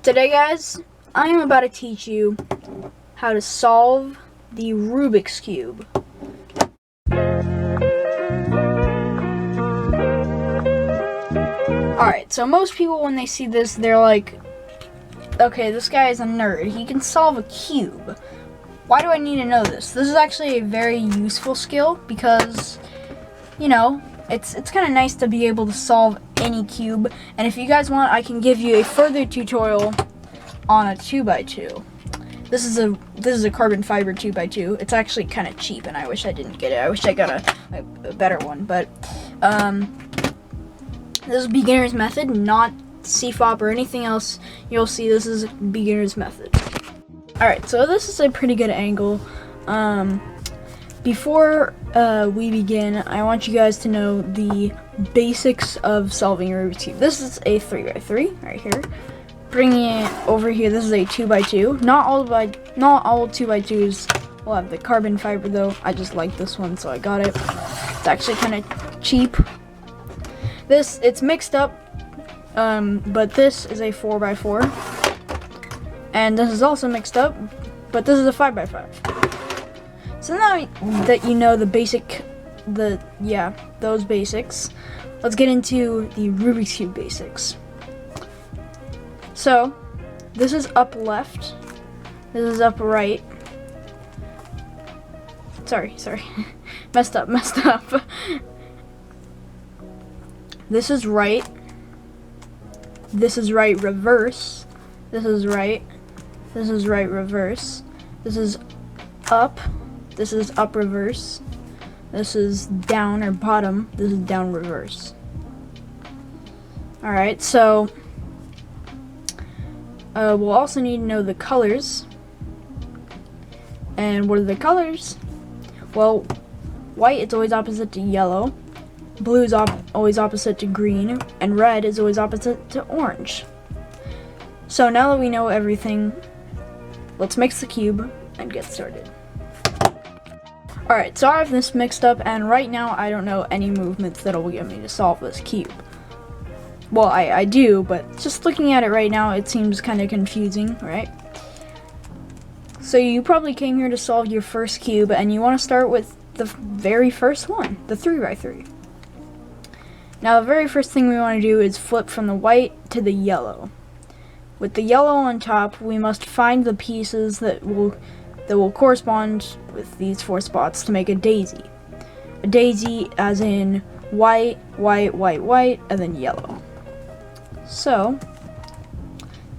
Today, guys, I am about to teach you how to solve the Rubik's Cube. Alright, so most people when they see this, they're like, okay, this guy is a nerd. He can solve a cube. Why do I need to know this? This is actually a very useful skill because, you know, it's kind of nice to be able to solve any cube. And if you guys want, I can give you a further tutorial on a 2x2. This is a carbon fiber 2x2. It's actually kind of cheap, and I wish I didn't get it. I wish I got a better one. But this is beginner's method, not CFOP or anything else. You'll see this is beginner's method. All right, so this is a pretty good angle. Before we begin, I want you guys to know the basics of solving a Rubik's Cube. This is a 3x3 right here. Bringing it over here, this is a 2x2. Not all 2x2s will have the carbon fiber though. I just like this one, so I got it. It's actually kind of cheap. It's mixed up, but this is a 4x4. And this is also mixed up, but this is a 5x5. So now that you know those basics, let's get into the Rubik's Cube basics. So, this is up left, this is up right. Sorry, messed up. This is right, reverse, this is right, reverse, this is up, reverse, this is down or bottom, this is down, reverse. Alright, so we'll also need to know the colors. And what are the colors? Well, white is always opposite to yellow, blue is always opposite to green, and red is always opposite to orange. So now that we know everything, let's mix the cube and get started. Alright, so I have this mixed up, and right now I don't know any movements that will get me to solve this cube. Well, I do, but just looking at it right now, it seems kind of confusing, right? So you probably came here to solve your first cube, and you want to start with the very first one, the 3x3. Now, the very first thing we want to do is flip from the white to the yellow. With the yellow on top, we must find the pieces that will correspond with these 4 spots to make a daisy. A daisy as in white, white, white, white, and then yellow. So,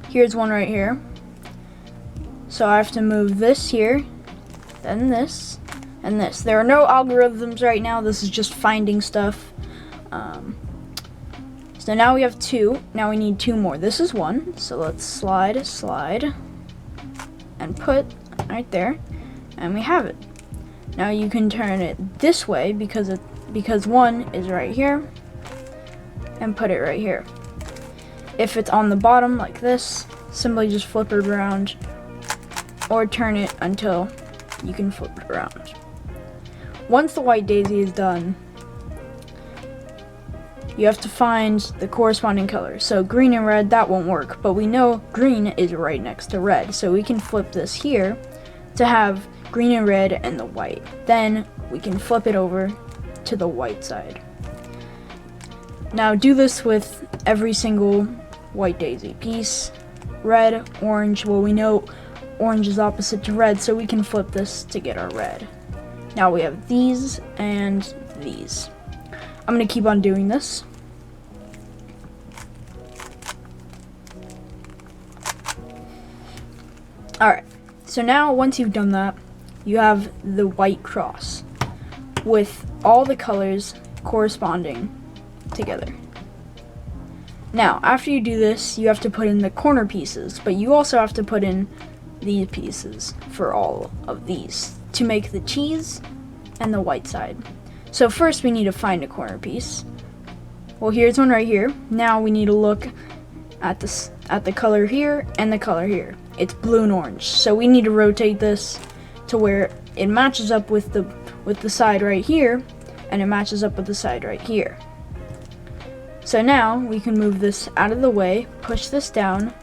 here's one right here. So I have to move this here, then this, and this. There are no algorithms right now, this is just finding stuff. So now we have 2, now we need 2 more. This is 1, so let's slide, and put right there, and we have it. Now you can turn it this way because 1 is right here, and put it right here. If it's on the bottom like this, simply just flip it around or turn it until you can flip it around. Once the white daisy is done, you have to find the corresponding colors. So green and red, that won't work, but we know green is right next to red, so we can flip this here to have green and red and the white. Then we can flip it over to the white side. Now do this with every single white daisy piece. Red, orange, well we know orange is opposite to red, so we can flip this to get our red. Now we have these and these. I'm going to keep on doing this. Alright, so now once you've done that, you have the white cross with all the colors corresponding together. Now, after you do this, you have to put in the corner pieces, but you also have to put in these pieces for all of these to make the cheese and the white side. So first we need to find a corner piece. Well, here's one right here. Now we need to look at the color here and the color here. It's blue and orange. So we need to rotate this to where it matches up with the side right here, and it matches up with the side right here. So now we can move this out of the way, push this down,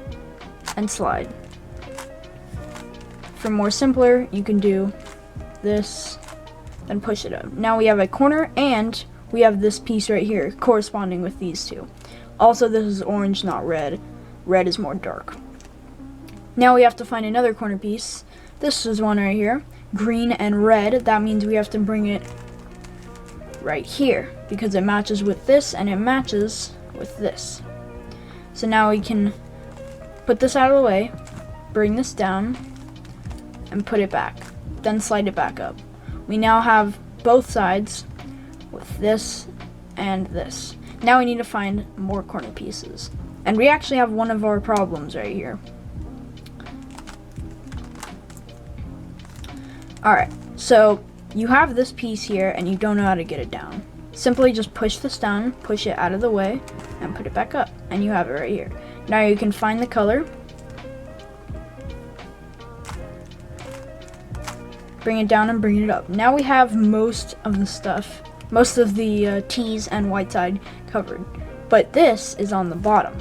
and slide. For more simpler, you can do this, then push it up. Now we have a corner, and we have this piece right here corresponding with these two. Also, this is orange, not red. Red is more dark. Now we have to find another corner piece. This is one right here, green and red. That means we have to bring it right here because it matches with this and it matches with this. So now we can put this out of the way, bring this down, and put it back. Then slide it back up. We now have both sides with this and this. Now we need to find more corner pieces. And we actually have one of our problems right here. Alright, so you have this piece here and you don't know how to get it down. Simply just push this down, push it out of the way, and put it back up. And you have it right here. Now you can find the color, bring it down and bring it up. Now we have most of the stuff, most of the T's and white side covered. But this is on the bottom.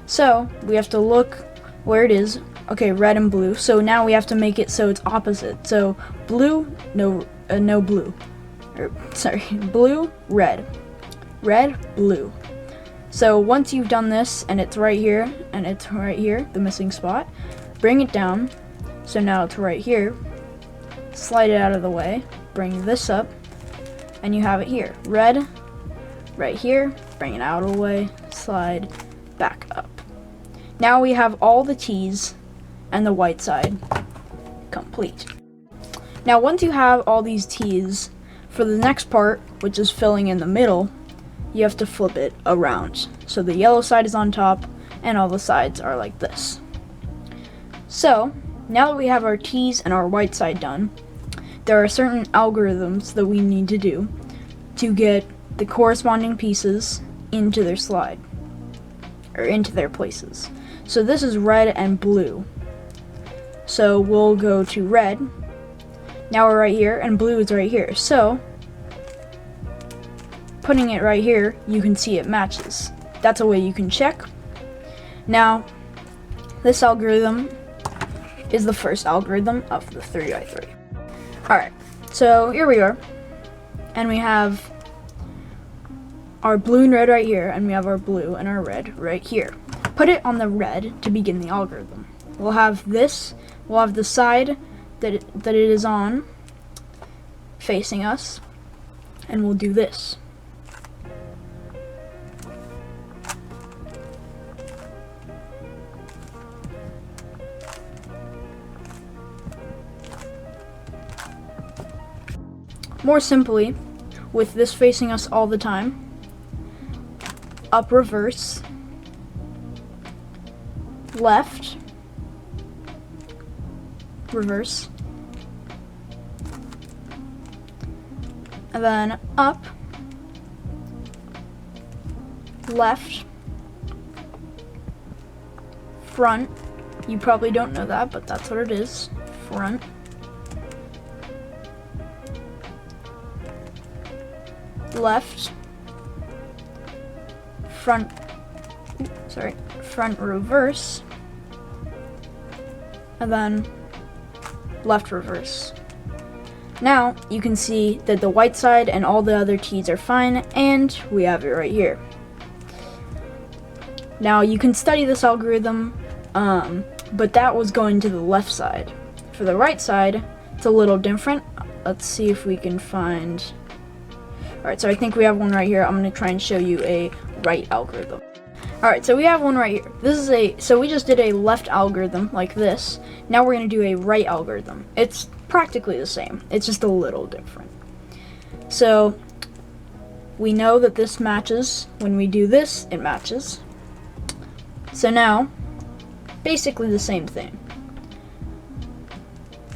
So we have to look where it is. Okay, red and blue. So now we have to make it so it's opposite. So blue, no blue. Blue, red. Red, blue. So once you've done this and it's right here and it's right here, the missing spot, bring it down. So now it's right here. Slide it out of the way. Bring this up and you have it here. Red, right here. Bring it out of the way. Slide back up. Now we have all the T's and the white side complete. Now once you have all these T's, for the next part, which is filling in the middle, you have to flip it around. So the yellow side is on top and all the sides are like this. So now that we have our T's and our white side done, there are certain algorithms that we need to do to get the corresponding pieces into their slide, or into their places. So this is red and blue. So we'll go to red. Now we're right here, and blue is right here. So putting it right here, you can see it matches. That's a way you can check. Now, this algorithm is the first algorithm of the 3x3. Alright, so here we are. And we have our blue and red right here, and we have our blue and our red right here. Put it on the red to begin the algorithm. We'll have this, we'll have the side that it is on facing us, and we'll do this. More simply, with this facing us all the time, up reverse, left, reverse, and then up, left, front. You probably don't know that, but that's what it is. Front, left, front, front reverse, and then left reverse. Now you can see that the white side and all the other T's are fine, and we have it right here. Now you can study this algorithm, but that was going to the left side. For the right side, it's a little different. Let's see if we can find. Alright, so I think we have one right here. I'm going to try and show you a right algorithm. Alright, so we have one right here. So we just did a left algorithm like this. Now we're going to do a right algorithm. It's practically the same. It's just a little different. So we know that this matches. When we do this, it matches. So now, basically the same thing.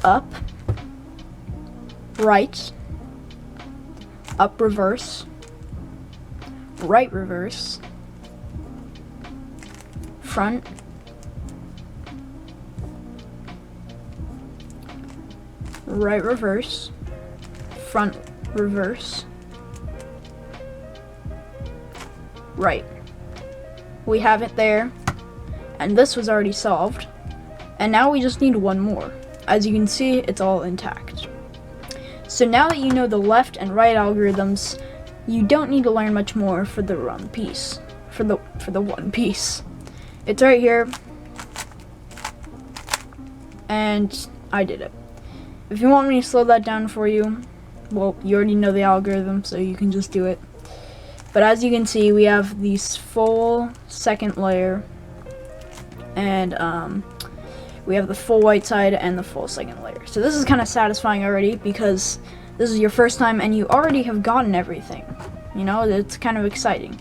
Up, right, up reverse, right reverse, front, right reverse, front reverse, right. We have it there, and this was already solved. And now we just need one more. As you can see, it's all intact. So now that you know the left and right algorithms, you don't need to learn much more for the one piece. For the one piece. It's right here. And I did it. If you want me to slow that down for you, well, you already know the algorithm, so you can just do it. But as you can see, we have this full second layer, and we have the full white side and the full second layer. So this is kind of satisfying already, because this is your first time and you already have gotten everything. You know, it's kind of exciting.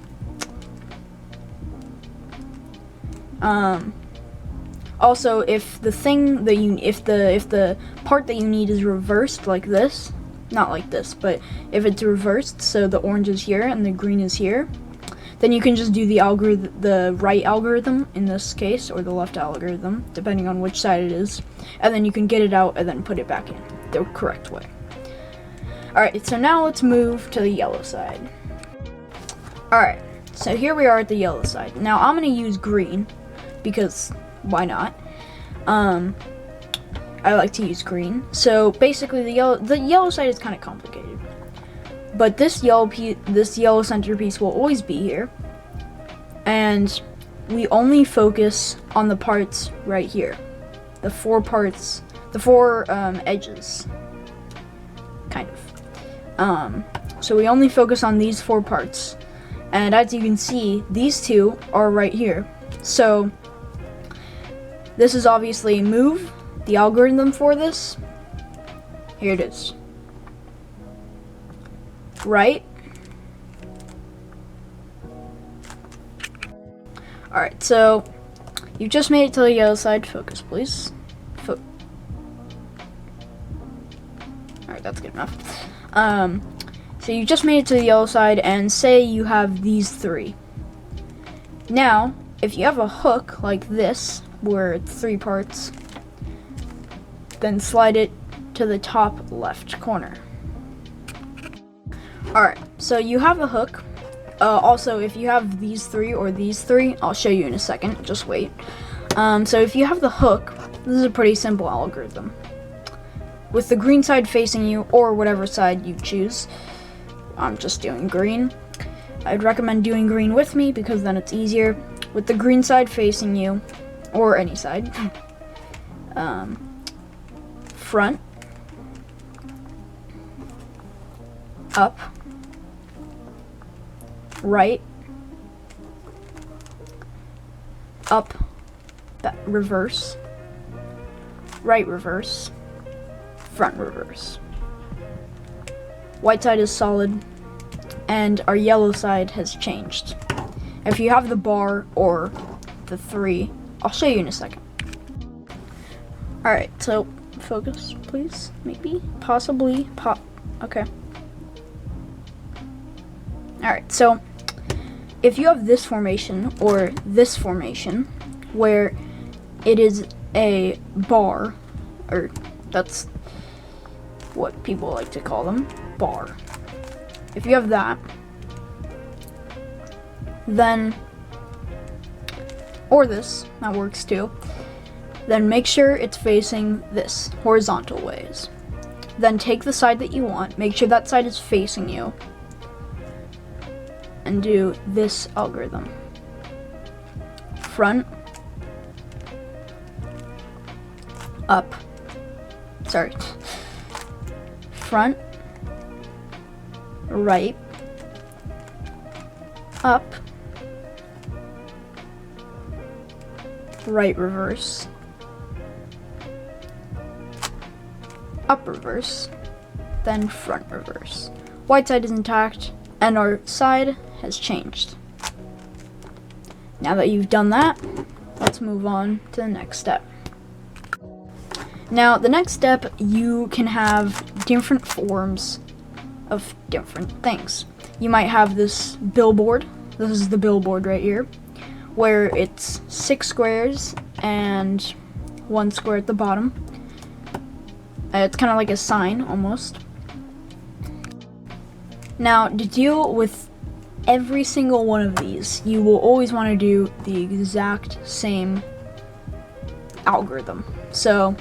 Also, if the thing that if the part that you need is reversed like this, not like this, but if it's reversed, so the orange is here and the green is here, then you can just do the right algorithm in this case, or the left algorithm, depending on which side it is, and then you can get it out and then put it back in the correct way. Alright, so now let's move to the yellow side. Alright, so here we are at the yellow side. Now I'm going to use green, because why not? I like to use green. So basically the yellow side is kind of complicated. But this yellow centerpiece will always be here. And we only focus on the parts right here. The four parts, the four edges. Kind of. So we only focus on these four parts. And as you can see, these two are right here. So this is obviously move, the algorithm for this. Here it is. Right. Alright, so you just made it to the yellow side. Focus, please. Alright, that's good enough. So you just made it to the yellow side, and say you have these three. Now, if you have a hook like this, where it's three parts, then slide it to the top left corner. Alright, so you have a hook. Also, if you have these three or these three, I'll show you in a second, just wait. So if you have the hook, this is a pretty simple algorithm. With the green side facing you, or whatever side you choose, I'm just doing green. I'd recommend doing green with me, because then it's easier. With the green side facing you, or any side, front, up, right, up, reverse, right reverse, front reverse. White side is solid, and our yellow side has changed. If you have the bar or the three, I'll show you in a second. Alright, so focus, please. Maybe, possibly, okay. Alright, so if you have this formation or this formation where it is a bar, or that's what people like to call them, bar. If you have that, then, or this, that works too, then make sure it's facing this, horizontal ways. Then take the side that you want, make sure that side is facing you, and do this algorithm. Front, up, front, right, up, right reverse, up reverse, then front reverse. White side is intact, and our side has changed. Now that you've done that, let's move on to the next step. Now, the next step, you can have different forms of different things. You might have this billboard. This is the billboard right here, where it's 6 squares and 1 square at the bottom. It's kind of like a sign, almost. Now, to deal with every single one of these, you will always want to do the exact same algorithm. So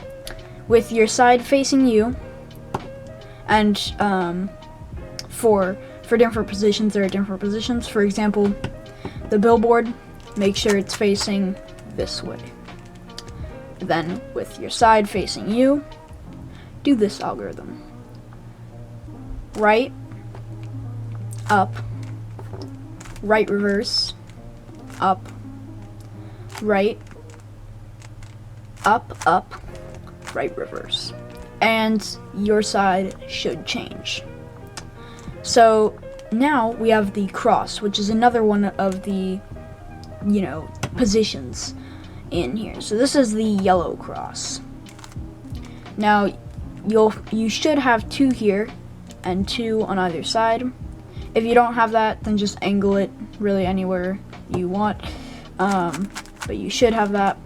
with your side facing you, and for different positions, there are different positions. For example, the billboard, make sure it's facing this way. Then with your side facing you, do this algorithm. Right, up, right reverse, up, right, up, right reverse. And your side should change. So now we have the cross, which is another one of the, positions in here. So this is the yellow cross. Now you should have 2 here and 2 on either side. If you don't have that, then just angle it really anywhere you want. But you should have that.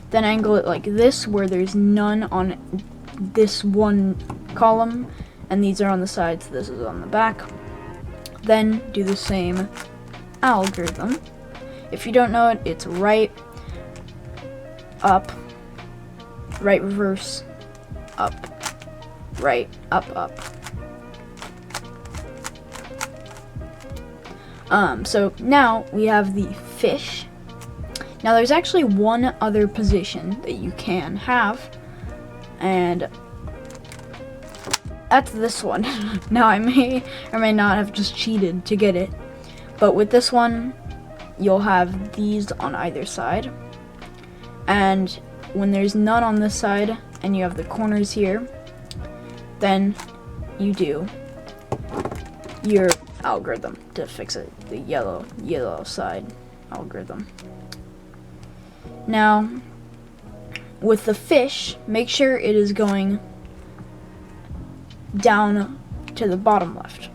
Then angle it like this, where there's none on this one column, and these are on the sides, this is on the back. Then do the same algorithm. If you don't know it, it's right, up, right reverse, up, right, up. So now we have the fish. Now there's actually one other position that you can have, and that's this one. Now I may or may not have just cheated to get it, but with this one, you'll have these on either side, and when there's none on this side and you have the corners here, then you do your algorithm to fix it, the yellow side algorithm. Now with the fish, make sure it is going down to the bottom left.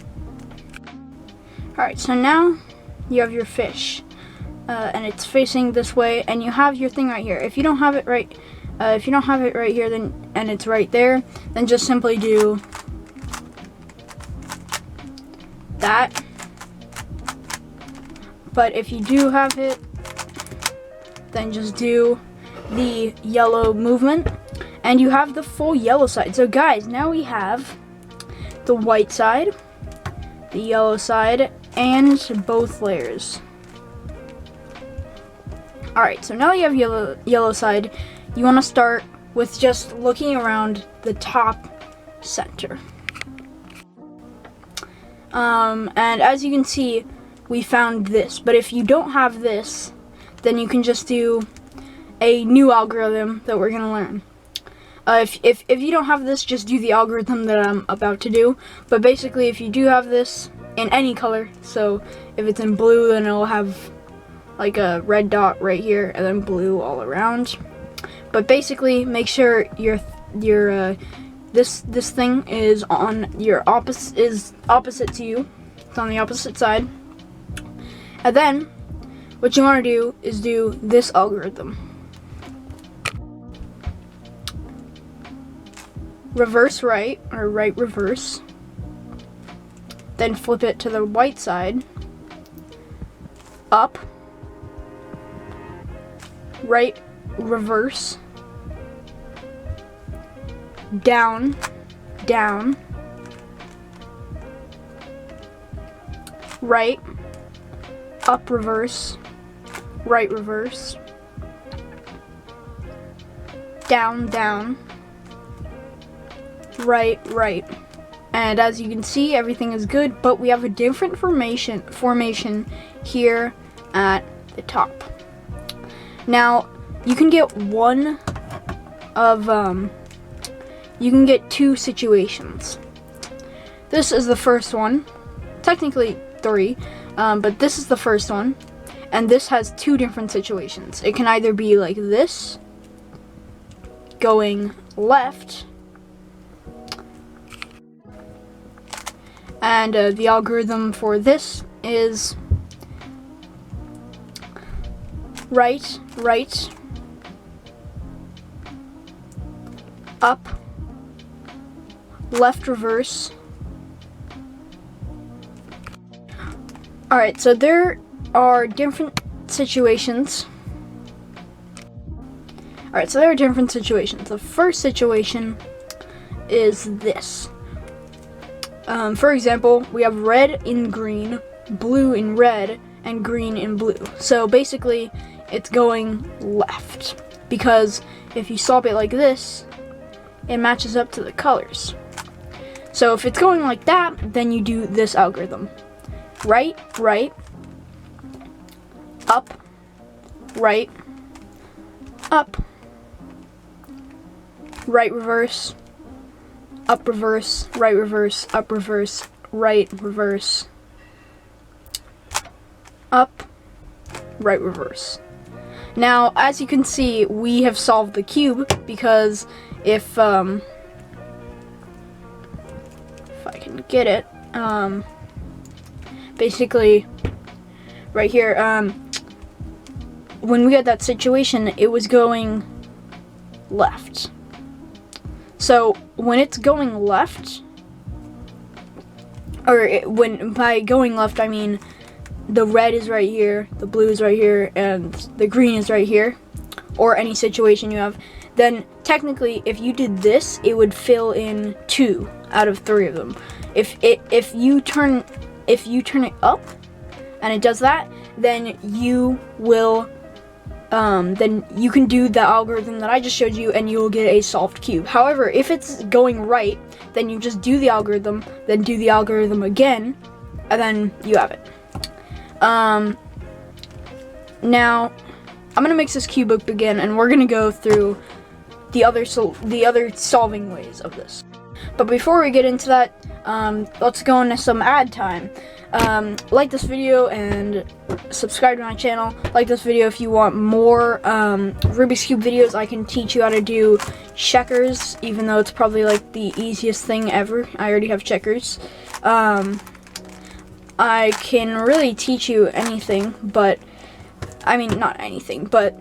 Alright, so now you have your fish, and it's facing this way, and you have your thing right here. If you don't have it right here, then and it's right there, then just simply do that. But if you do have it, then just do the yellow movement, and you have the full yellow side. So guys, now we have the white side, the yellow side, and both layers. Alright, so now you have yellow side, you want to start with just looking around the top center. And as you can see, we found this, but if you don't have this, then you can just do a new algorithm that we're gonna learn. If you don't have this, just do the algorithm that I'm about to do. But basically, if you do have this in any color, so if it's in blue, then it'll have like a red dot right here, and then blue all around. But basically, make sure your this thing is on your opposite to you. It's on the opposite side. And then what you want to do is do this algorithm. Reverse right, or right reverse. Then flip it to the white side. Up. Right reverse. Down. Down. Right. Up reverse. Right reverse. Down, down. Right, right. And as you can see, everything is good, but we have a different formation here at the top. Now, you can get you can get 2 situations. This is the first one, technically 3, but this is the first one, and this has 2 different situations. It can either be like this, going left, and the algorithm for this is right, right, up, left reverse. Alright, so there are different situations, Alright, so there are different situations. The first situation is this. For example, we have red in green, blue in red, and green in blue. So basically, it's going left. Because if you swap it like this, it matches up to the colors. So if it's going like that, then you do this algorithm. Right, right, up, right, up, right reverse, up reverse, right reverse, up reverse, right reverse, up, right reverse. Now, as you can see, we have solved the cube because if I can get it, basically right here, when we had that situation, it was going left. So when it's going left, when by going left I mean the red is right here, the blue is right here, and the green is right here, or any situation you have, then technically if you did this, it would fill in 2 out of 3 of them. If you turn it up and it does that, then you will then you can do the algorithm that I just showed you and you will get a solved cube. However, if it's going right, then you just do the algorithm, then do the algorithm again, and then you have it. Now I'm gonna mix this cube up again, and we're gonna go through the other solving ways of this. But before we get into that, let's go into some ad time. Like this video and subscribe to my channel. Like this video if you want more Rubik's Cube videos. I can teach you how to do checkers, even though it's probably like the easiest thing ever. I already have checkers. I can really teach you anything, but I mean not anything, but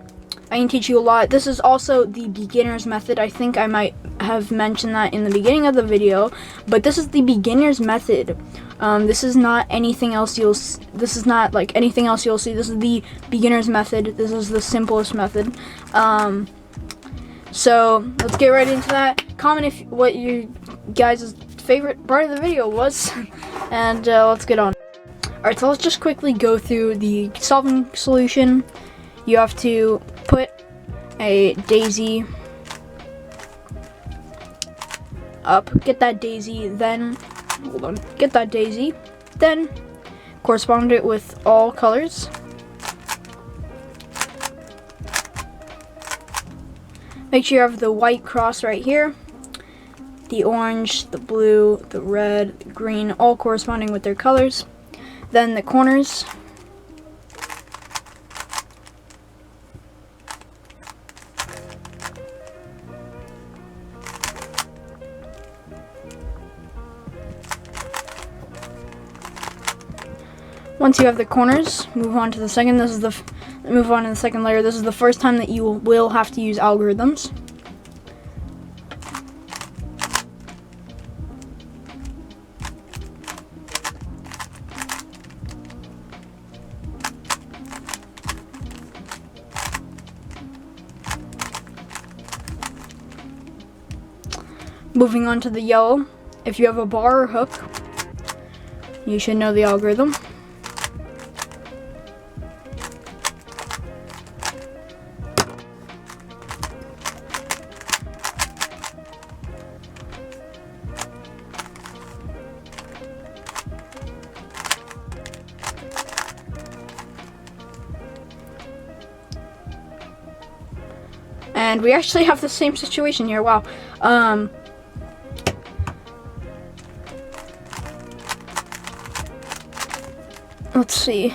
I can teach you a lot. This is also the beginner's method. I think I might have mentioned that in the beginning of the video, but this is the beginner's method. This is not anything else this is not like anything else you'll see. This is the beginner's method. This is the simplest method. So let's get right into that. Comment if what you guys' favorite part of the video was, and let's get on. Alright, so let's just quickly go through the solving solution. You have to put a daisy up, get that daisy, then, hold on, get that daisy, then correspond it with all colors. Make sure you have the white cross right here, the orange, the blue, the red, the green, all corresponding with their colors. Then the corners. Once you have the corners, move on to the second. Move on to the second layer. This is the first time that you will have to use algorithms. Moving on to the yellow, if you have a bar or hook, you should know the algorithm. And we actually have the same situation here, wow. Let's see.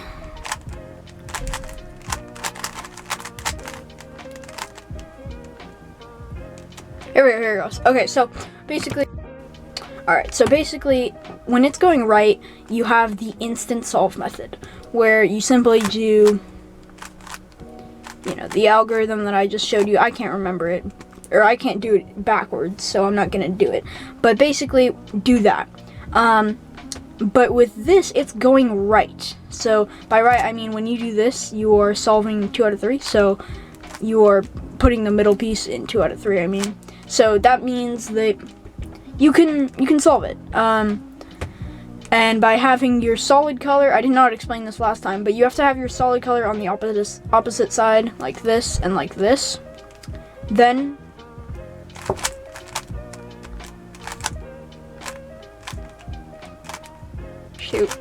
Here it goes. Okay, so basically, when it's going right, you have the instant solve method, where you simply do, the algorithm that I just showed you. I can't remember it, or I can't do it backwards, so I'm not gonna do it. But basically, do that. But with this, it's going right. So by right, I mean when you do this, you are solving 2 out of 3. So you are putting the middle piece in 2 out of 3, I mean. So that means that you can solve it. And by having your solid color, I did not explain this last time, but you have to have your solid color on the opposite side, like this and like this. Then shoot.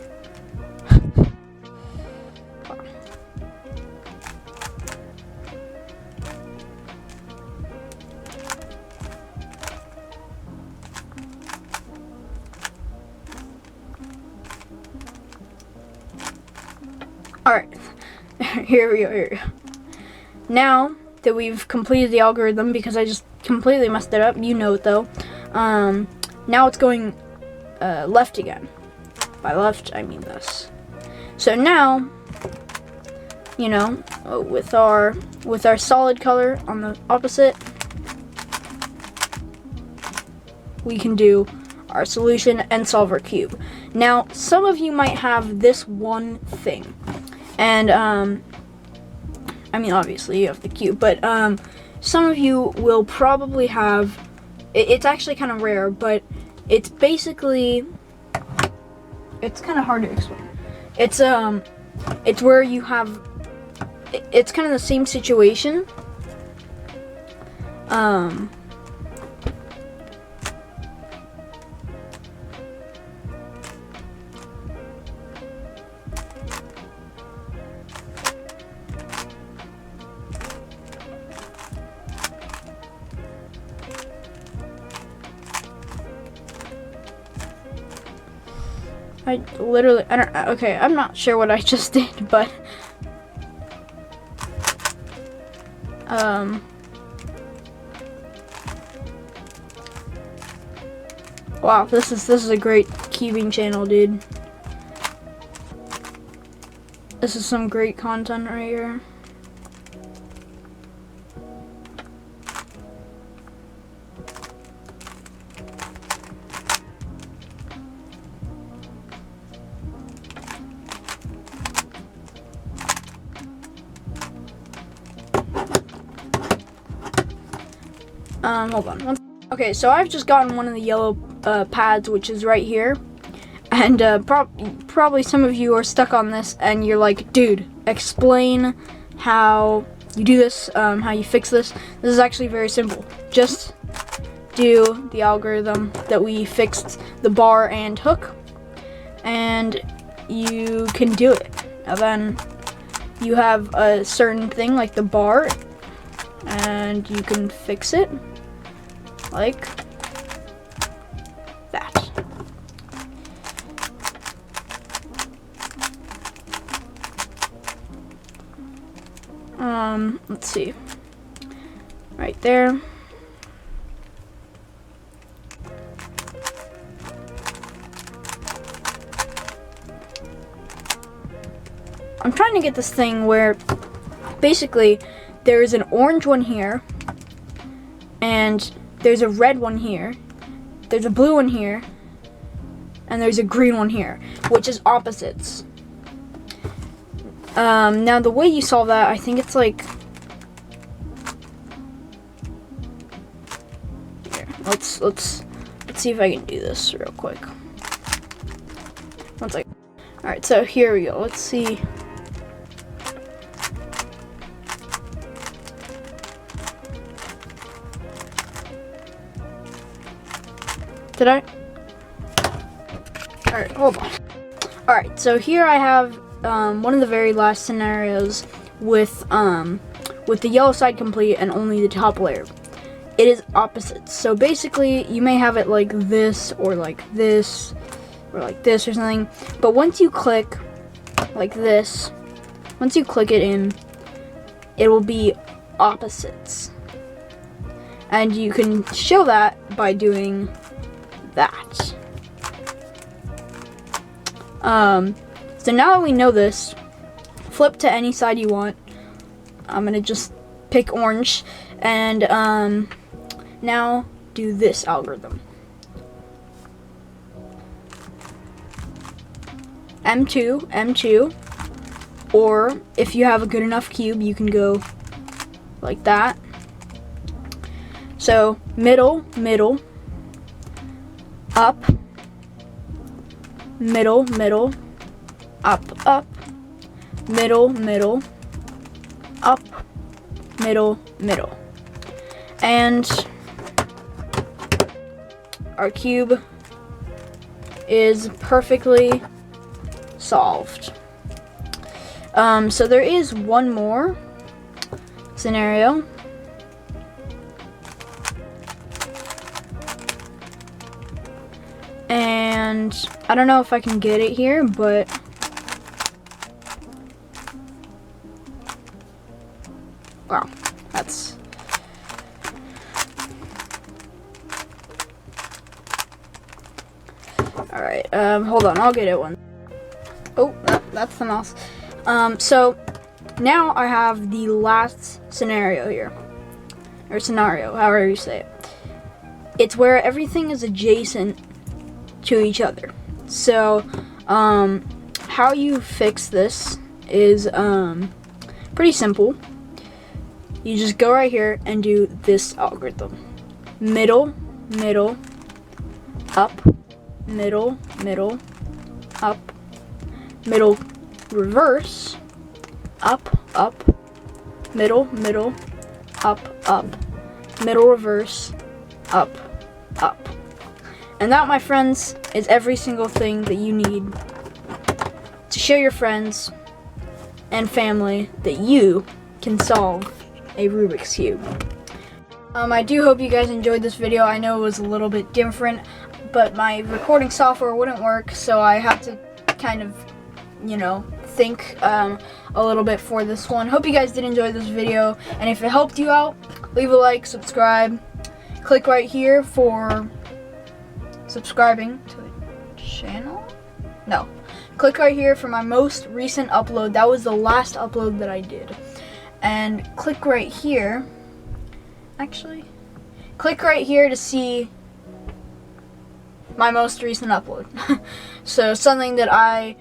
Alright, here we go. Now that we've completed the algorithm, because I just completely messed it up, you know it though, now it's going left again. By left, I mean this. So now, you know, with our solid color on the opposite, we can do our solution and solve our cube. Now, some of you might have this one thing. And, I mean, obviously you have the cube, but, some of you will probably have, it's actually kind of rare, but it's basically, it's kind of hard to explain. It's where you have, it's kind of the same situation. Okay, I'm not sure what I just did, but, wow, this is a great cubing channel, dude. This is some great content right here. Hold on. Okay, so I've just gotten one of the yellow pads, which is right here. And probably some of you are stuck on this and you're like, dude, explain how you do this, how you fix this. This is actually very simple. Just do the algorithm that we fixed, the bar and hook, and you can do it. Now then, you have a certain thing like the bar, and you can fix it like that. Let's see. Right there. I'm trying to get this thing where basically there's an orange one here, and there's a red one here, there's a blue one here, and there's a green one here, which is opposites. Now the way you solve that, I think it's like, here, let's see if I can do this real quick. One second. Alright, so here we go. Let's see. Did I? Alright, hold on. Alright, so here I have one of the very last scenarios with the yellow side complete and only the top layer. It is opposites. So basically, you may have it like this, or like this, or like this, or something. But once you click like this, once you click it in, it will be opposites. And you can show that by doing that. So now that we know this, flip to any side you want. I'm gonna just pick orange, and now do this algorithm. M2, or if you have a good enough cube, you can go like that. So middle, middle, up, middle, middle, up, up, middle, middle, up, middle, middle. And our cube is perfectly solved. So there is one more scenario. And I don't know if I can get it here, but wow, that's all right. Hold on, I'll get it one. Oh, that's the mouse. So now I have the last scenario here, or scenario, however you say it. It's where everything is adjacent to each other. So how you fix this is pretty simple. You just go right here and do this algorithm: middle, middle, up, middle, middle, up, middle, reverse, up, up, middle, middle, up, up, middle, reverse, up, up. And that, my friends, is every single thing that you need to show your friends and family that you can solve a Rubik's Cube. I do hope you guys enjoyed this video. I know it was a little bit different, but my recording software wouldn't work, so I had to kind of, you know, think a little bit for this one. Hope you guys did enjoy this video, and if it helped you out, leave a like, subscribe, click right here for subscribing to the channel. No, click right here for my most recent upload. That was the last upload that I did. And click right here, actually, click right here to see my most recent upload. So something that I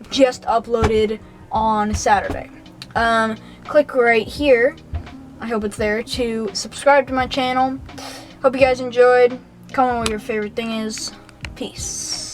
just uploaded on Saturday. Click right here, I hope it's there, to subscribe to my channel. Hope you guys enjoyed. Comment what your favorite thing is. Peace.